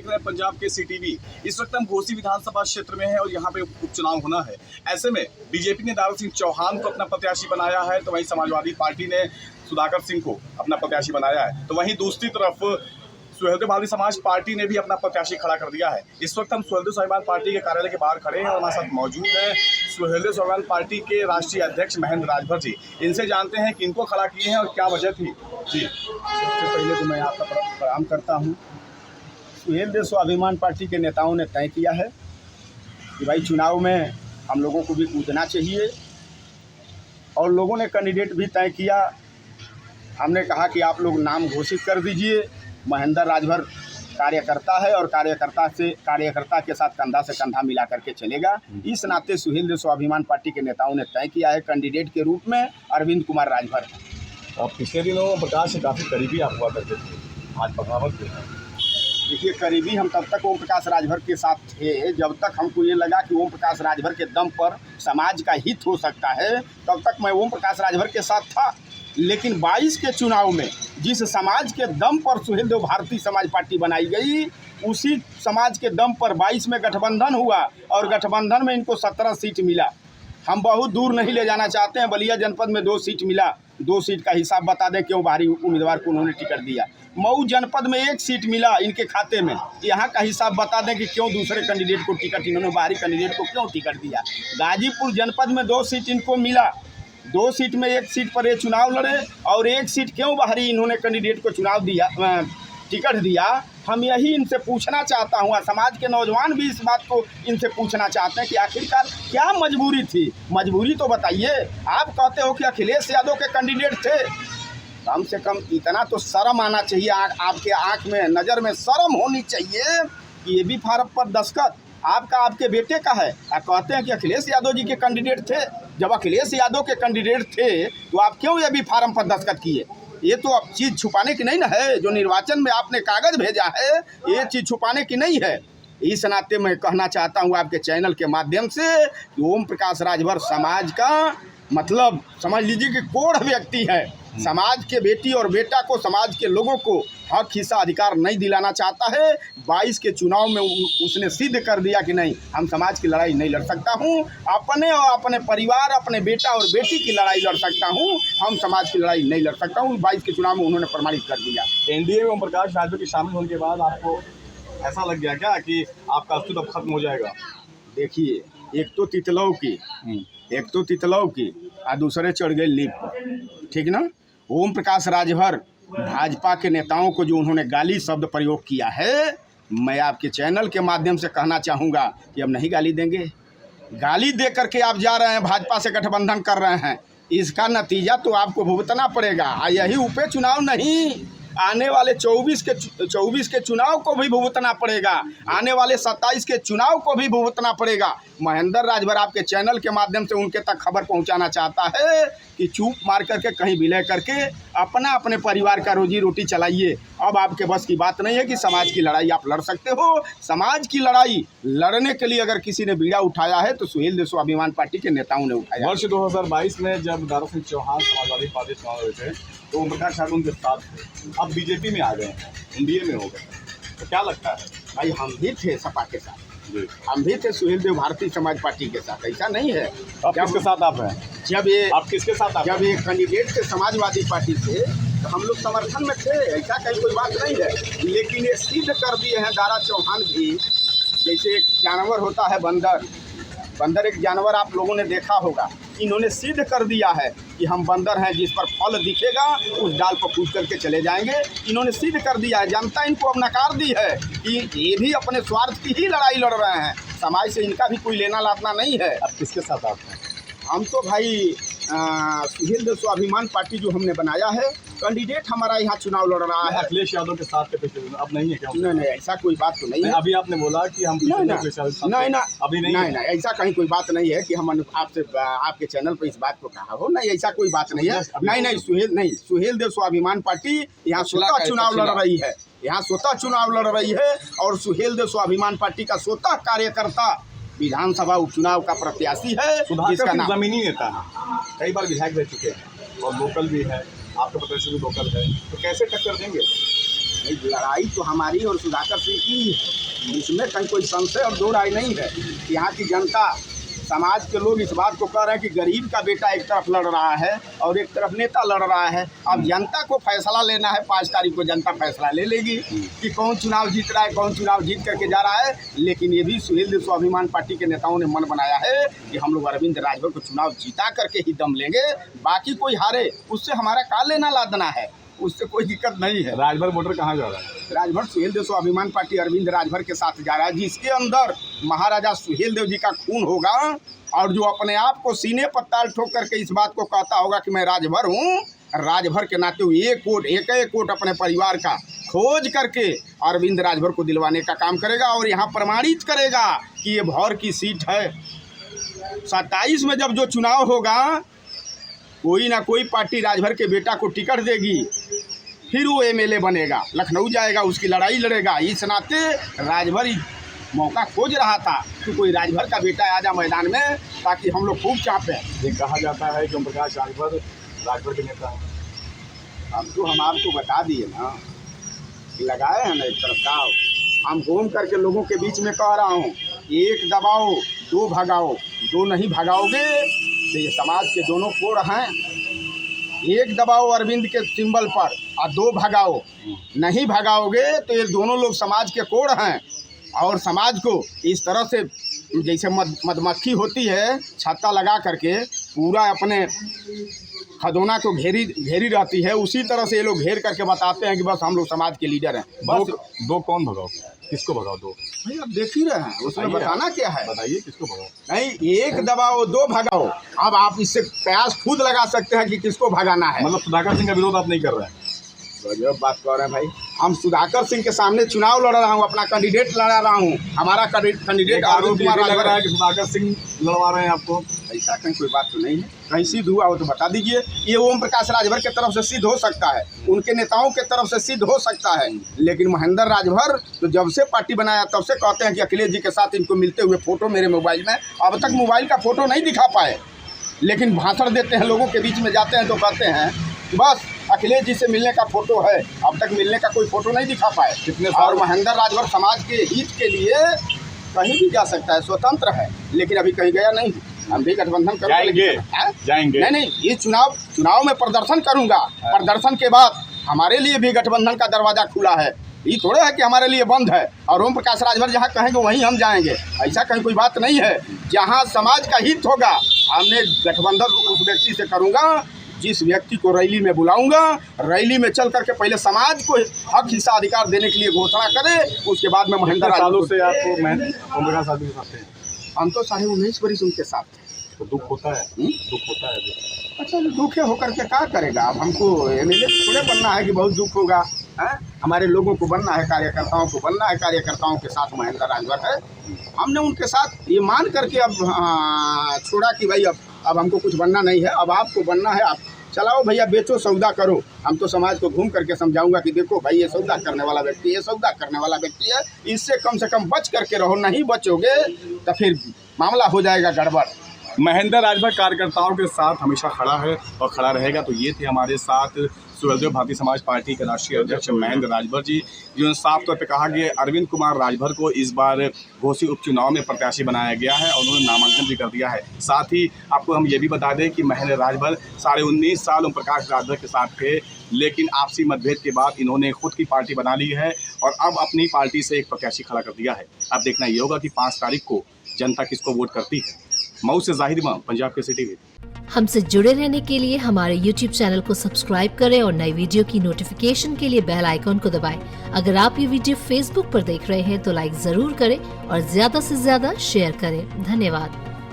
देख रहे हैं पंजाब के CTV। इस वक्त हम घोसी विधानसभा क्षेत्र में हैं और यहाँ पे उपचुनाव होना है। ऐसे में बीजेपी ने दारा सिंह चौहान को अपना प्रत्याशी बनाया है, तो वहीं समाजवादी पार्टी ने सुधाकर सिंह को अपना प्रत्याशी बनाया है। तो वहीं दूसरी तरफ सुहेलदेव भारतीय समाज पार्टी ने भी अपना प्रत्याशी खड़ा कर दिया है। इस वक्त हम सुहेलदेव स्वाभिमान पार्टी के कार्यालय के बाहर खड़े हैं और हमारे साथ मौजूद हैं सुहेलदेव स्वाभिमान पार्टी के राष्ट्रीय अध्यक्ष महेंद्र राजभर जी। इनसे जानते हैं कि इनको खड़ा किए हैं और क्या वजह थी। जी, सबसे पहले तो मैं आपका प्रणाम करता हूँ। सुहेलदेव स्वाभिमान पार्टी के नेताओं ने तय किया है कि भाई चुनाव में हम लोगों को भी कूदना चाहिए और लोगों ने कैंडिडेट भी तय किया। हमने कहा कि आप लोग नाम घोषित कर दीजिए। महेंद्र राजभर कार्यकर्ता है और कार्यकर्ता के साथ कंधा से कंधा मिला करके चलेगा। इस नाते सुहेलदेव स्वाभिमान पार्टी के नेताओं ने तय किया है कैंडिडेट के रूप में अरविंद कुमार राजभर। और पिछले दिनों प्रकाश से काफ़ी करीबी आप हुआ करते थे, आज बगावत भी है। देखिए, करीबी हम तब तक ओम प्रकाश राजभर के साथ थे जब तक हमको ये लगा कि ओम प्रकाश राजभर के दम पर समाज का हित हो सकता है, तब तक मैं ओम प्रकाश राजभर के साथ था। लेकिन 22 के चुनाव में जिस समाज के दम पर सुहेलदेव भारतीय समाज पार्टी बनाई गई, उसी समाज के दम पर 22 में गठबंधन हुआ और गठबंधन में इनको 17 सीट मिला। हम बहुत दूर नहीं ले जाना चाहते हैं। बलिया जनपद में 2 सीट मिला। 2 सीट का हिसाब बता दें क्यों बाहरी उम्मीदवार को उन्होंने टिकट दिया। मऊ जनपद में 1 सीट मिला इनके खाते में। यहाँ का हिसाब बता दें कि क्यों दूसरे कैंडिडेट को टिकट, इन्होंने बाहरी कैंडिडेट को क्यों टिकट दिया। गाजीपुर जनपद में 2 सीट इनको मिला। 2 सीट में 1 सीट पर ये चुनाव लड़े और 1 सीट क्यों बाहरी इन्होंने कैंडिडेट को चुनाव दिया, टिकट दिया। हम यही इनसे पूछना चाहता हूँ, समाज के नौजवान भी इस बात को इनसे पूछना चाहते हैं कि आखिरकार क्या मजबूरी थी। मजबूरी तो बताइए। आप कहते हो कि अखिलेश यादव के कैंडिडेट थे, कम से कम इतना तो शर्म आना चाहिए। आपके आँख में, नज़र में शर्म होनी चाहिए कि ये भी फार्म पर दस्तखत आपके बेटे का है। आप कहते हैं कि अखिलेश यादव जी के कैंडिडेट थे। जब अखिलेश यादव के कैंडिडेट थे तो आप क्यों ये भी फार्म पर दस्तखत किए? ये तो अब चीज़ छुपाने की नहीं ना है। जो निर्वाचन में आपने कागज़ भेजा है, ये चीज़ छुपाने की नहीं है। इस नाते मैं कहना चाहता हूँ आपके चैनल के माध्यम से कि ओम प्रकाश राजभर समाज का मतलब समझ लीजिए कि कोढ़ व्यक्ति है। समाज के बेटी और बेटा को, समाज के लोगों को हक, हिस्सा, अधिकार नहीं दिलाना चाहता है। 22 के चुनाव में उसने सिद्ध कर दिया कि नहीं, हम समाज की लड़ाई नहीं लड़ सकता हूँ, अपने और अपने परिवार, अपने बेटा और बेटी की लड़ाई लड़ सकता हूँ, हम समाज की लड़ाई नहीं लड़ सकता हूँ। 22 के चुनाव में उन्होंने प्रमाणित कर दिया। एनडीए में ओम प्रकाश राजभर के शामिल होने के बाद आपको ऐसा लग गया क्या कि आपका अस्तित्व अब खत्म हो जाएगा? देखिए, एक तो तितलौ की और दूसरे चढ़ गए लीप पर, ठीक ना। ओम प्रकाश राजभर भाजपा के नेताओं को जो उन्होंने गाली शब्द प्रयोग किया है, मैं आपके चैनल के माध्यम से कहना चाहूँगा कि अब नहीं गाली देंगे। गाली दे करके आप जा रहे हैं, भाजपा से गठबंधन कर रहे हैं, इसका नतीजा तो आपको भुगतना पड़ेगा। यही उपे चुनाव नहीं, आने वाले 24 के चुनाव को भी भुगतना पड़ेगा, आने वाले 27 के चुनाव को भी भुगतना पड़ेगा। महेंद्र राजभर आपके चैनल के माध्यम से उनके तक खबर पहुंचाना चाहता है कि चूप मार करके, कहीं विलय करके अपने परिवार का रोजी रोटी चलाइए। अब आपके बस की बात नहीं है कि समाज की लड़ाई आप लड़ सकते हो। समाज की लड़ाई लड़ने के लिए अगर किसी ने बीड़ा उठाया है तो सुहेलदेव स्वाभिमान पार्टी के नेताओं ने उठाया। वर्ष 2022 में जब दारा सिंह चौहान समाजवादी पार्टी चुनाव हुए थे तो ओम प्रकाश राजभर उनके साथ थे। अब बीजेपी में आ गए हैं, एनडीए में हो गए, तो क्या लगता है? भाई, हम भी थे सपा के साथ, हम भी थे सुहेलदेव भारतीय समाज पार्टी के साथ। ऐसा नहीं है। अब किसके साथ आप हैं? आप किसके साथ? जब ये कैंडिडेट थे समाजवादी पार्टी से तो हम लोग समर्थन में थे, ऐसा कहीं कोई बात नहीं है। लेकिन ये सिद्ध कर दिए हैं दारा चौहान भी, जैसे एक जानवर होता है बंदर एक जानवर आप लोगों ने देखा होगा। इन्होंने सिद्ध कर दिया है कि हम बंदर हैं, जिस पर फल दिखेगा उस डाल पर कूद करके चले जाएंगे। इन्होंने सिद्ध कर दिया है। जनता इनको अब नकार दी है कि ये भी अपने स्वार्थ की ही लड़ाई लड़ रहे हैं, समाज से इनका भी कोई लेना लाना नहीं है। अब किसके साथ आप हैं? हम तो भाई सुहेलदेव स्वाभिमान पार्टी जो हमने बनाया है, कैंडिडेट हमारा यहाँ चुनाव लड़ रहा है। अखिलेश यादव के साथ के पीछे अब नहीं है क्या? नहीं, ऐसा कोई बात तो नहीं है। अभी आपने बोला कि हम नहीं, अभी नहीं, ऐसा कहीं कोई बात नहीं है कि हम आपसे आपके चैनल पर इस बात को कहा हो। नहीं, ऐसा कोई बात नहीं है। नहीं, सुहेलदेव स्वाभिमान पार्टी यहाँ स्वतः चुनाव लड़ रही है, यहाँ स्वतः चुनाव लड़ रही है और सुहेलदेव स्वाभिमान पार्टी का स्वतः कार्यकर्ता विधानसभा उपचुनाव का प्रत्याशी है, जिसका नाम जमीनी नेता है, कई बार विधायक रह चुके हैं और लोकल भी है, आपका प्रत्याशी भी लोकल है, तो कैसे टक्कर देंगे? लड़ाई तो हमारी और सुधाकर सिंह की ही है, इसमें कहीं कोई संशय और दो राय नहीं है। यहाँ की जनता, समाज के लोग इस बात को कह रहे हैं कि गरीब का बेटा एक तरफ लड़ रहा है और एक तरफ नेता लड़ रहा है। अब जनता को फैसला लेना है, 5 तारीख को जनता फैसला ले लेगी कि कौन चुनाव जीत रहा है, कौन चुनाव जीत करके जा रहा है। लेकिन ये भी सुहेल देव स्वाभिमान पार्टी के नेताओं ने मन बनाया है कि हम लोग अरविंद राजभर को चुनाव जीता करके ही दम लेंगे, बाकी कोई हारे उससे हमारा का लेना लादना है, उससे कोई दिक्कत नहीं है। राजभर वोटर कहाँ जा रहा है? राजभर सुहेल देव स्वाभिमान पार्टी अरविंद राजभर के साथ जा रहा है, जिसके अंदर महाराजा सुहेल देव जी का खून होगा और जो अपने आप को सीने पर ताल ठोक करके इस बात को कहता होगा कि मैं राजभर हूँ, राजभर के नाते हुए एक वोट अपने परिवार का खोज करके अरविंद राजभर को दिलवाने का काम करेगा और यहाँ प्रमाणित करेगा कि ये भौर की सीट है। 27 में जब जो चुनाव होगा, कोई ना कोई पार्टी राजभर के बेटा को टिकट देगी, फिर वो एमएलए बनेगा, लखनऊ जाएगा, उसकी लड़ाई लड़ेगा। इस नाते राजभर मौका खोज रहा था कि कोई राजभर का बेटा आ जा मैदान में ताकि हम लोग खूब चापें। ये कहा जाता है कि ओम प्रकाश राजभर के नेता हैं। अब तो हम आपको बता दिए ना कि लगाए हैं ना एक तरफ दाव। हम घूम करके लोगों के बीच में कह रहा हूँ, एक दबाओ दो भगाओ, दो नहीं भगाओगे तो ये समाज के दोनों कोर हैं। एक दबाओ अरविंद के सिंबल पर और दो भगाओ, नहीं भगाओगे तो ये दोनों लोग समाज के कोर हैं। और समाज को इस तरह से जैसे मधुमक्खी होती है छत्ता लगा करके पूरा अपने खदोना को घेरी रहती है, उसी तरह से ये लोग घेर करके बताते हैं कि बस हम लोग समाज के लीडर हैं। बस दो कौन भगाओ, किसको भगाओ? दो भाई अब देख ही रहे हैं, उसमें बताना क्या है? बताइए किसको भगाओ? नहीं, एक दबाओ दो भगाओ। अब आप इससे प्रयास खुद लगा सकते हैं कि किसको भगाना है। मतलब सुधाकर सिंह का विरोध आप नहीं कर रहे हैं? गजब बात कर रहे हैं भाई। हम सुधाकर सिंह के सामने चुनाव लड़ रहा हूँ, अपना कैंडिडेट लड़ा रहा हूँ। हमारा कैंडिडेट आरोप लग रहा है कि सुधाकर सिंह लड़वा रहे हैं आपको। ऐसा कहीं कोई बात तो नहीं है, कहीं सिद्ध हुआ हो तो बता दीजिए। ये ओम प्रकाश राजभर के तरफ से सिद्ध हो सकता है, उनके नेताओं के तरफ से सिद्ध हो सकता है, लेकिन महेंद्र राजभर तो जब से पार्टी बनाया तब से कहते हैं कि अखिलेश जी के साथ इनको मिलते हुए फोटो मेरे मोबाइल में, अब तक मोबाइल का फोटो नहीं दिखा पाए, लेकिन भाषण देते हैं, लोगों के बीच में जाते हैं तो कहते हैं कि बस अखिलेश जी से मिलने का फोटो है। अब तक मिलने का कोई फोटो नहीं दिखा पाए। कितने और महेंद्र राजभर समाज के हित के लिए कहीं भी जा सकता है, स्वतंत्र है, लेकिन अभी कहीं गया नहीं। हम भी गठबंधन जाएंगे। नहीं, ये चुनाव में प्रदर्शन करूंगा। प्रदर्शन के बाद हमारे लिए भी गठबंधन का दरवाजा खुला है, ये थोड़ा है कि हमारे लिए बंद है। और ओम प्रकाश राजभर जहाँ कहेंगे वहीं हम जाएंगे, ऐसा कहीं कोई बात नहीं है। जहाँ समाज का हित होगा, हमने गठबंधन उस व्यक्ति से करूंगा जिस व्यक्ति को रैली में बुलाऊंगा, रैली में चल करके पहले समाज को हक हिस्सा अधिकार देने के लिए घोषणा करे, उसके बाद में महेंद्र सालों से आपको ओम प्रकाश राजभर के साथ हैं? हम तो 19.5 वर्ष उनके साथ थे। तो दुख होता है? दुख होता है। अच्छा, दुखे होकर के क्या करेगा? अब हमको एमएलए थोड़े बनना है कि बहुत दुख होगा है? हमारे लोगों को बनना है, कार्यकर्ताओं को बनना है। कार्यकर्ताओं के साथ महेंद्र राजभर है, हमने उनके साथ ये मान करके अब छोड़ा कि भाई अब हमको कुछ बनना नहीं है, अब आपको बनना है। आप चलाओ भैया, बेचो, सौदा करो। हम तो समाज को घूम करके समझाऊंगा कि देखो भाई, ये सौदा करने वाला व्यक्ति, ये सौदा करने वाला व्यक्ति है, इससे कम से कम बच करके रहो। नहीं बचोगे तो फिर मामला हो जाएगा गड़बड़। महेंद्र राजभर कार्यकर्ताओं के साथ हमेशा खड़ा है और खड़ा रहेगा। तो ये थे हमारे साथ सुहेलदेव भारतीय समाज पार्टी के राष्ट्रीय अध्यक्ष महेंद्र राजभर जी, जिन्होंने साफ तौर पे कहा कि अरविंद कुमार राजभर को इस बार घोसी उपचुनाव में प्रत्याशी बनाया गया है और उन्होंने नामांकन भी कर दिया है। साथ ही आपको हम ये भी बता दें कि महेंद्र राजभर 19.5 साल ओम प्रकाश राजभर के साथ थे, लेकिन आपसी मतभेद के बाद इन्होंने खुद की पार्टी बना ली है और अब अपनी पार्टी से एक प्रत्याशी खड़ा कर दिया है। अब देखना ये होगा कि 5 तारीख को जनता किसको वोट करती है। मऊ से जाहिर इमाम, पंजाब केसरी टीवी। हमसे जुड़े रहने के लिए हमारे YouTube चैनल को सब्सक्राइब करें और नई वीडियो की नोटिफिकेशन के लिए बेल आइकॉन को दबाएं। अगर आप ये वीडियो Facebook पर देख रहे हैं तो लाइक जरूर करें और ज्यादा से ज्यादा शेयर करें। धन्यवाद।